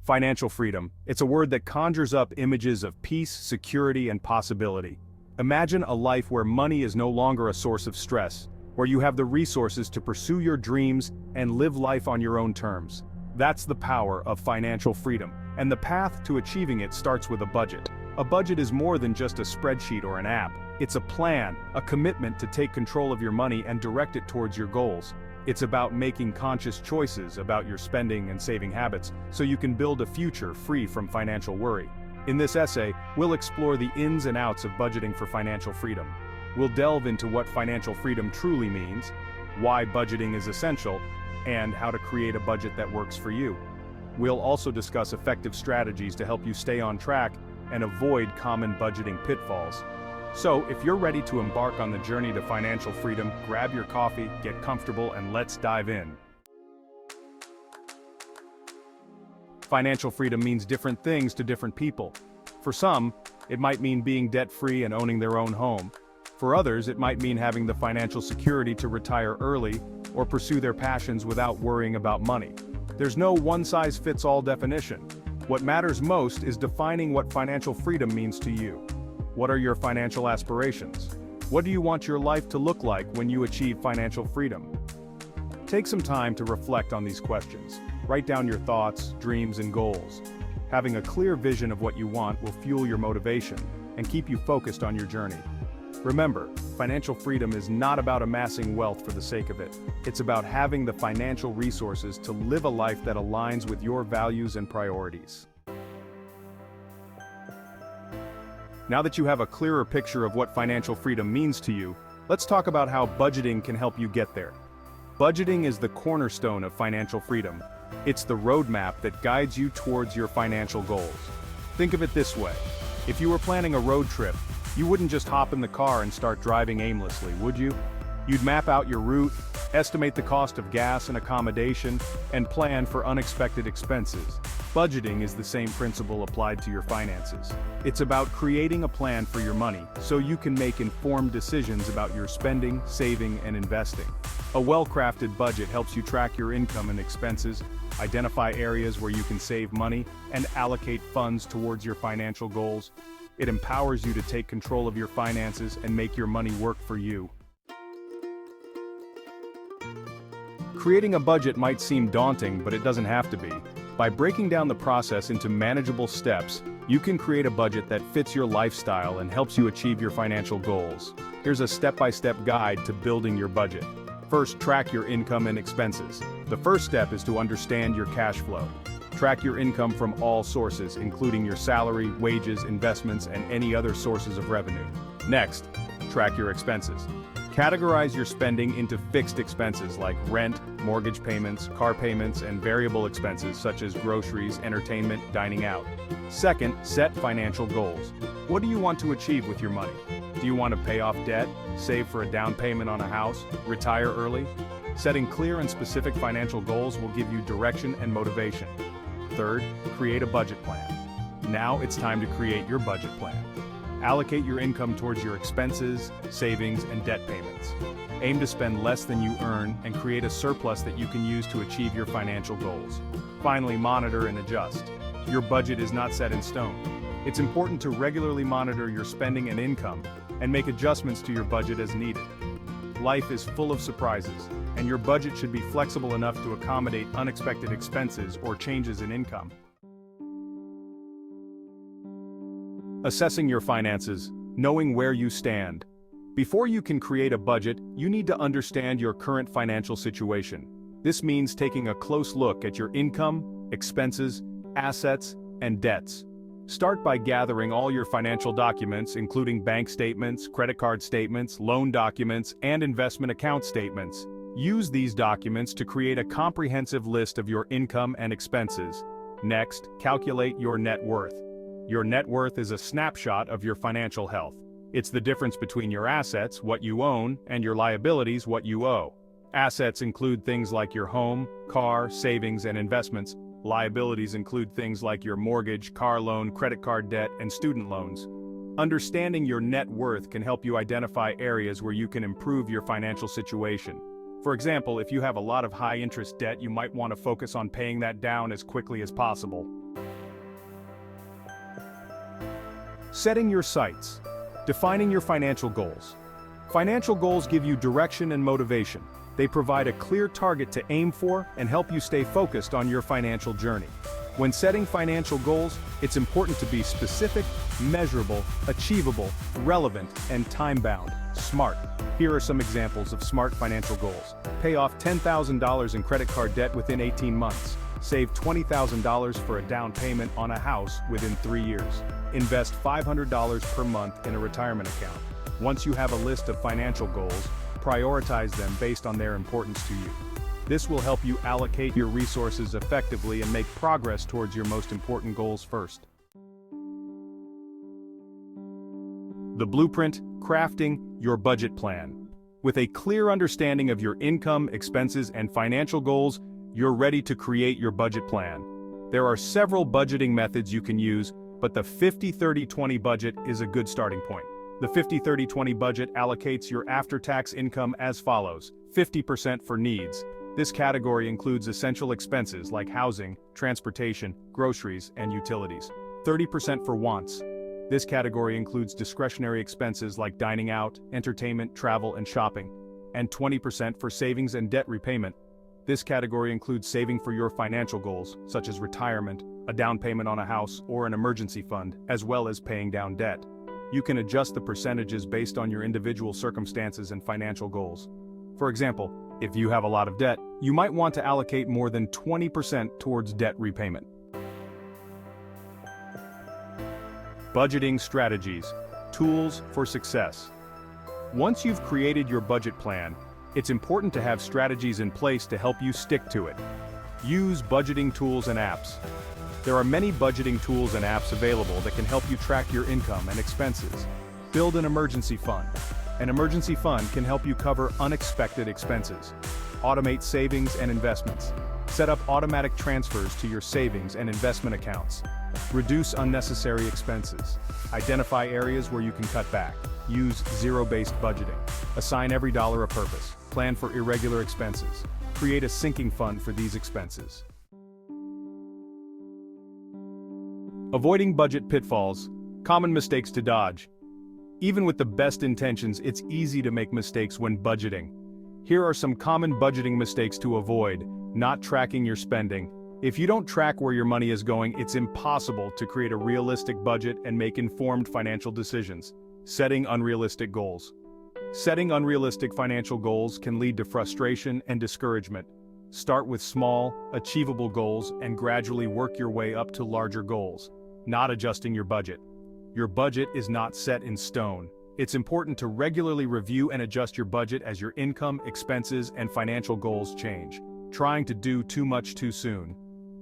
Financial freedom. It's a word that conjures up images of peace, security, and possibility. Imagine a life where money is no longer a source of stress, where you have the resources to pursue your dreams and live life on your own terms. That's the power of financial freedom, and the path to achieving it starts with a budget. A budget is more than just a spreadsheet or an app. It's a plan, a commitment to take control of your money and direct it towards your goals. It's about making conscious choices about your spending and saving habits so you can build a future free from financial worry. In this essay, we'll explore the ins and outs of budgeting for financial freedom. We'll delve into what financial freedom truly means, why budgeting is essential, and how to create a budget that works for you. We'll also discuss effective strategies to help you stay on track and avoid common budgeting pitfalls. So, if you're ready to embark on the journey to financial freedom, grab your coffee, get comfortable, and let's dive in. Financial freedom means different things to different people. For some, it might mean being debt-free and owning their own home. For others, it might mean having the financial security to retire early or pursue their passions without worrying about money. There's no one-size-fits-all definition. What matters most is defining what financial freedom means to you. What are your financial aspirations? What do you want your life to look like when you achieve financial freedom? Take some time to reflect on these questions. Write down your thoughts, dreams, and goals. Having a clear vision of what you want will fuel your motivation and keep you focused on your journey. Remember, financial freedom is not about amassing wealth for the sake of it. It's about having the financial resources to live a life that aligns with your values and priorities. Now that you have a clearer picture of what financial freedom means to you, let's talk about how budgeting can help you get there. Budgeting is the cornerstone of financial freedom. It's the roadmap that guides you towards your financial goals. Think of it this way. If you were planning a road trip, you wouldn't just hop in the car and start driving aimlessly, would you? You'd map out your route, estimate the cost of gas and accommodation, and plan for unexpected expenses. Budgeting is the same principle applied to your finances. It's about creating a plan for your money so you can make informed decisions about your spending, saving, and investing. A well-crafted budget helps you track your income and expenses, identify areas where you can save money, and allocate funds towards your financial goals. It empowers you to take control of your finances and make your money work for you. Creating a budget might seem daunting, but it doesn't have to be. By breaking down the process into manageable steps, you can create a budget that fits your lifestyle and helps you achieve your financial goals. Here's a step-by-step guide to building your budget. First, track your income and expenses. The first step is to understand your cash flow. Track your income from all sources, including your salary, wages, investments, and any other sources of revenue. Next, track your expenses. Categorize your spending into fixed expenses like rent, mortgage payments, car payments, and variable expenses such as groceries, entertainment, dining out. Second, set financial goals. What do you want to achieve with your money? Do you want to pay off debt, save for a down payment on a house, retire early? Setting clear and specific financial goals will give you direction and motivation. Third, create a budget plan. Now it's time to create your budget plan. Allocate your income towards your expenses, savings, and debt payments. Aim to spend less than you earn and create a surplus that you can use to achieve your financial goals. Finally, monitor and adjust. Your budget is not set in stone. It's important to regularly monitor your spending and income and make adjustments to your budget as needed. Life is full of surprises, and your budget should be flexible enough to accommodate unexpected expenses or changes in income. Assessing your finances, knowing where you stand. Before you can create a budget, you need to understand your current financial situation. This means taking a close look at your income, expenses, assets, and debts. Start by gathering all your financial documents, including bank statements, credit card statements, loan documents, and investment account statements. Use these documents to create a comprehensive list of your income and expenses. Next, calculate your net worth. Your net worth is a snapshot of your financial health. It's the difference between your assets, what you own, and your liabilities, what you owe. Assets include things like your home, car, savings, and investments. Liabilities include things like your mortgage, car loan, credit card debt, and student loans. Understanding your net worth can help you identify areas where you can improve your financial situation. For example, if you have a lot of high-interest debt, you might want to focus on paying that down as quickly as possible. Setting your sights. Defining your financial goals. Financial goals give you direction and motivation. They provide a clear target to aim for and help you stay focused on your financial journey. When setting financial goals, it's important to be specific, measurable, achievable, relevant, and time-bound. SMART. Here are some examples of SMART financial goals. Pay off $10,000 in credit card debt within 18 months. Save $20,000 for a down payment on a house within 3 years. Invest $500 per month in a retirement account. Once you have a list of financial goals, prioritize them based on their importance to you. This will help you allocate your resources effectively and make progress towards your most important goals first. The blueprint: crafting your budget plan. With a clear understanding of your income, expenses, and financial goals, you're ready to create your budget plan. There are several budgeting methods you can use, but the 50-30-20 budget is a good starting point. The 50-30-20 budget allocates your after-tax income as follows: 50% for needs. This category includes essential expenses like housing, transportation, groceries, and utilities. 30% for wants. This category includes discretionary expenses like dining out, entertainment, travel, and shopping. And 20% for savings and debt repayment. This category includes saving for your financial goals, such as retirement, a down payment on a house, or an emergency fund, as well as paying down debt. You can adjust the percentages based on your individual circumstances and financial goals. For example, if you have a lot of debt, you might want to allocate more than 20% towards debt repayment. Budgeting strategies. Tools for success. Once you've created your budget plan, it's important to have strategies in place to help you stick to it. Use budgeting tools and apps. There are many budgeting tools and apps available that can help you track your income and expenses. Build an emergency fund. An emergency fund can help you cover unexpected expenses. Automate savings and investments. Set up automatic transfers to your savings and investment accounts. Reduce unnecessary expenses. Identify areas where you can cut back. Use zero-based budgeting. Assign every dollar a purpose. Plan for irregular expenses. Create a sinking fund for these expenses. Avoiding budget pitfalls. Common mistakes to dodge. Even with the best intentions, it's easy to make mistakes when budgeting. Here are some common budgeting mistakes to avoid. Not tracking your spending. If you don't track where your money is going, it's impossible to create a realistic budget and make informed financial decisions. Setting unrealistic goals. Setting unrealistic financial goals can lead to frustration and discouragement. Start with small, achievable goals and gradually work your way up to larger goals. Not adjusting your budget. Your budget is not set in stone. It's important to regularly review and adjust your budget as your income, expenses, and financial goals change. Trying to do too much too soon.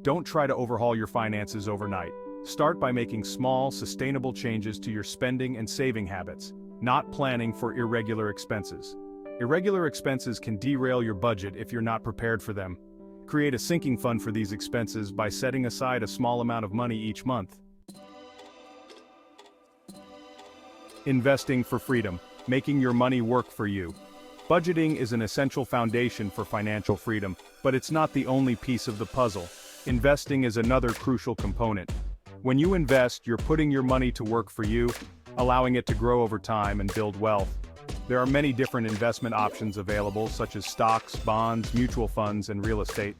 Don't try to overhaul your finances overnight. Start by making small, sustainable changes to your spending and saving habits, not planning for irregular expenses. Irregular expenses can derail your budget if you're not prepared for them. Create a sinking fund for these expenses by setting aside a small amount of money each month. Investing for freedom, making your money work for you. Budgeting is an essential foundation for financial freedom, but it's not the only piece of the puzzle. Investing is another crucial component. When you invest, you're putting your money to work for you, allowing it to grow over time and build wealth. There are many different investment options available, such as stocks, bonds, mutual funds, and real estate.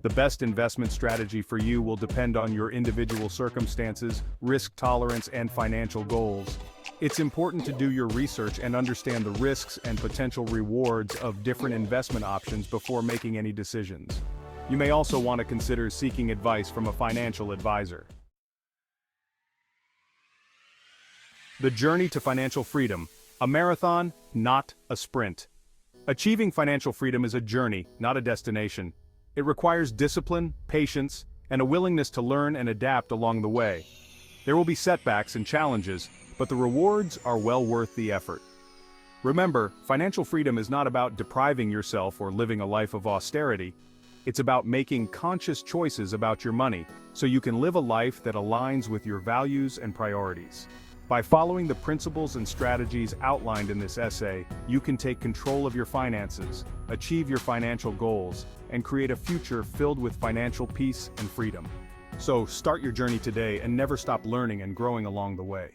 The best investment strategy for you will depend on your individual circumstances, risk tolerance, and financial goals. It's important to do your research and understand the risks and potential rewards of different investment options before making any decisions. You may also want to consider seeking advice from a financial advisor. The journey to financial freedom. A marathon, not a sprint. Achieving financial freedom is a journey, not a destination. It requires discipline, patience, and a willingness to learn and adapt along the way. There will be setbacks and challenges, but the rewards are well worth the effort. Remember, financial freedom is not about depriving yourself or living a life of austerity. It's about making conscious choices about your money, so you can live a life that aligns with your values and priorities. By following the principles and strategies outlined in this essay, you can take control of your finances, achieve your financial goals, and create a future filled with financial peace and freedom. So start your journey today and never stop learning and growing along the way.